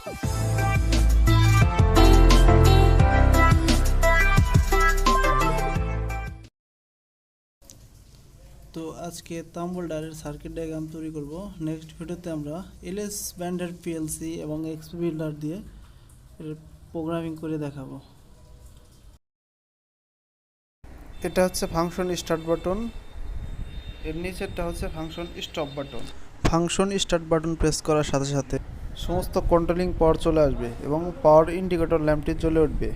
তো আজকে তাম্বল ডায়ারের circuit diagram তৈরি করব। নেক্সট ভিডিওতে আমরা এলএস ব্যান্ডের পিএলসি এবং এক্সপি বিল্ডার দিয়ে এর প্রোগ্রামিং করে দেখাবো। এটা হচ্ছে ফাংশন স্টার্ট বাটন, এর নিচেরটা হচ্ছে function stop button. Function start button press করার সাথে সাথে সমস্ত কন্ট্রোলিং পাওয়ার চলে আসবে এবং পাওয়ার ইন্ডিকেটর ল্যাম্পটি জ্বলে উঠবে।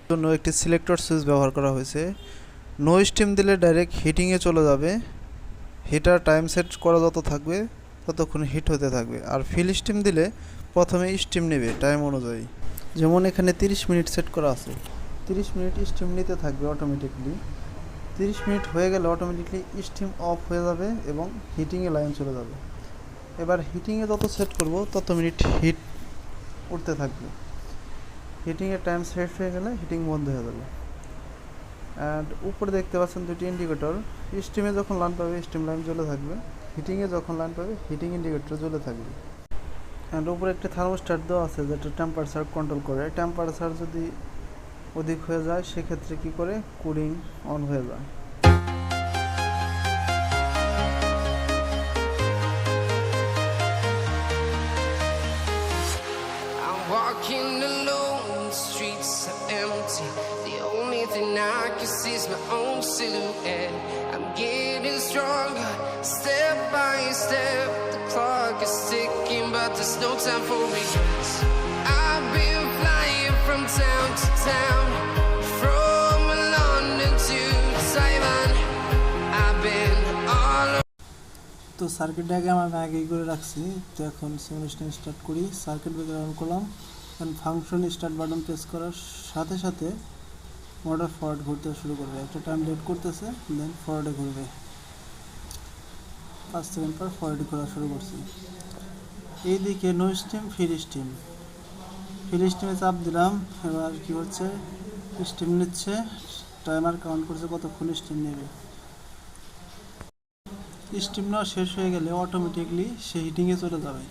জন্য একটি সিলেক্টর সুইচ ব্যবহার করা হয়েছে। নো স্টিম দিলে ডাইরেক্ট হিটিংয়ে চলে যাবে। হিটার টাইম সেট করা যত থাকবে ততক্ষণ হিট হতে থাকবে, আর ফিল স্টিম দিলে প্রথমে স্টিম নেবে টাইম অনুযায়ী। যেমন এখানে 30 মিনিট সেট করা আছে, 30 মিনিট স্টিম নিতে থাকবে অটোমেটিকলি। 30 মিনিট হয়ে গেলে অটোমেটিকলি স্টিম অফ হয়ে যাবে এবং হিটিংয়ে লাইন চলে যাবে। এবার হিটিংয়ে যত সেট করব তত মিনিট হিট উঠতে থাকবে। হিটিংয়ের টাইম সেট হয়ে গেলে হিটিং বন্ধ হয়ে যাবে। অ্যান্ড উপরে দেখতে পাচ্ছেন দুটি ইন্ডিকেটর। স্টিমে যখন লাইন পাবে স্টিম লাইন জ্বলে থাকবে, হিটিংয়ে যখন লাইন পাবে হিটিং ইন্ডিকেটর জ্বলে থাকবে। অ্যান্ড উপরে একটি থার্মোস্ট্যাট দেওয়া আছে যেটা টেম্পারেচার কন্ট্রোল করে। টেম্পারেচার যদি অধিক হয়ে যায় সেক্ষেত্রে কী করে কুলিং অন হয়ে যায়। Walking alone, the streets are empty. The only thing I can see is my own silhouette. I'm getting stronger, step by step. The clock is ticking, but there's no time for regrets. I've been flying from town to town, from London to Taiwan. I've been all তো circuit diagram আমি আগেই করে রাখছি। তো এখন simulation start করি। Circuit breaker on করলাম, এখন ফাংশন স্টার্ট বাটন প্রেস করার সাথে সাথে মোটর ফরওয়ার্ড ঘুরতে শুরু করবে। একটা টাইম লেট করতেছে, দেন ফরওয়ার্ডে ঘুরবে। 5 সেকেন্ড পর ফরওয়ার্ডে ঘোরা শুরু করছি। এইদিকে no steam full steam, full স্টিমে চাপ দিলাম। এবার কি হচ্ছে, স্টিম নিচ্ছে, টাইমার কাউন্ট করছে কতক্ষণ স্টিম নেবে। স্টিম নেওয়া শেষ হয়ে গেলে অটোমেটিকলি সে হিটিংয়ে চলে যাবে।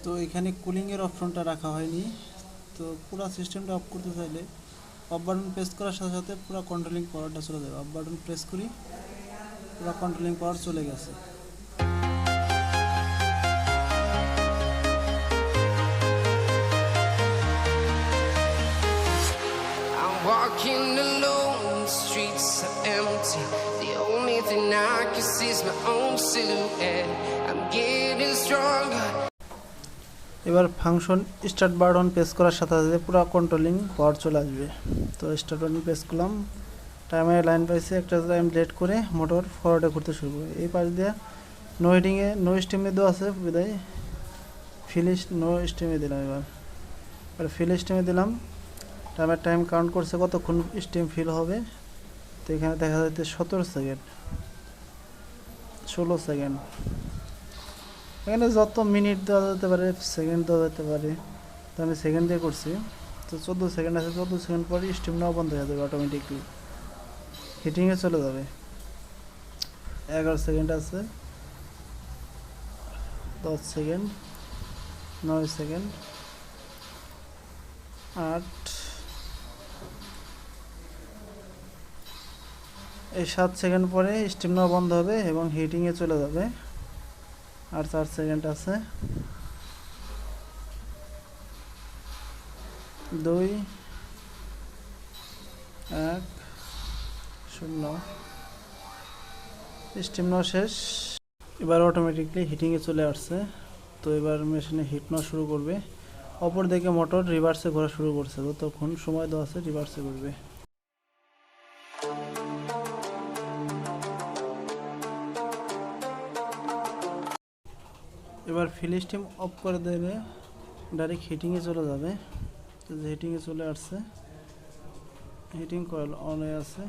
তো এখানে কুলিংয়ের অপশনটা রাখা হয়নি। তো পুরো সিস্টেমটা অফ করতে চাইলে অফ বাটন প্রেস করার সাথে সাথে পুরো কন্ট্রোলিং পাওয়ারটা চলে যাবে। অফ বাটন প্রেস করি, পুরো কন্ট্রোলিং পাওয়ার চলে গেছে। walking alone, the streets are empty. The only thing I can see is my own silhouette. I'm getting stronger. এবার ফাংশন স্টার্ট বাটন প্রেস করার সাথে সাথে পুরো কন্ট্রোলিং পাওয়ার চলে আসবে। তো স্টার্ট বাটন প্রেস করলাম, টাইমে লাইন পাইছে, একটা টাইম লেট করে মোটর ফরওয়ার্ডে ঘুরতে শুরু করবে। এই পাশ দিয়ে নো হিটিংয়ে নো স্টিমে দেওয়া আছে, বিদায় ফিল নো স্টিমে দিলাম। এবার ফিল স্টিমে দিলাম, টাইম কাউন্ট করছে কতক্ষণ স্টিম ফিল হবে। তো এখানে দেখা যাচ্ছে 17 সেকেন্ড, 16 সেকেন্ড। এখানে যত মিনিট দেওয়া যেতে পারে, সেকেন্ড দেওয়া যেতে পারে, তো আমি সেকেন্ড দিয়ে করছি। তো 14 সেকেন্ড আছে, 14 সেকেন্ড পরে স্টিম নেওয়া বন্ধ হয়ে যাবে, অটোমেটিকলি হিটিংয়ে চলে যাবে। 11 সেকেন্ড আছে, 10 সেকেন্ড, 9 সেকেন্ড, 8, এই 7 সেকেন্ড পরে স্টিম নেওয়া বন্ধ হবে এবং হিটিংয়ে চলে যাবে। আর 4 সেকেন্ড আছে, 2, 1, 0। স্টিম নেওয়া শেষ। এবার অটোমেটিকলি হিটিংয়ে চলে আসছে। তো এবার মেশিনে হিট নেওয়া শুরু করবে। অপর দিকে মোটর রিভার্সে ঘোরা শুরু করছে, যতক্ষণ সময় দেওয়া আছে রিভার্সে ঘুরবে। এবার ফিল স্টিম অফ করে দেবে, ডাইরেক্ট হিটিংয়ে চলে যাবে। তো হিটিংয়ে চলে আসছে, হিটিং কয়েল অন হয়ে আছে।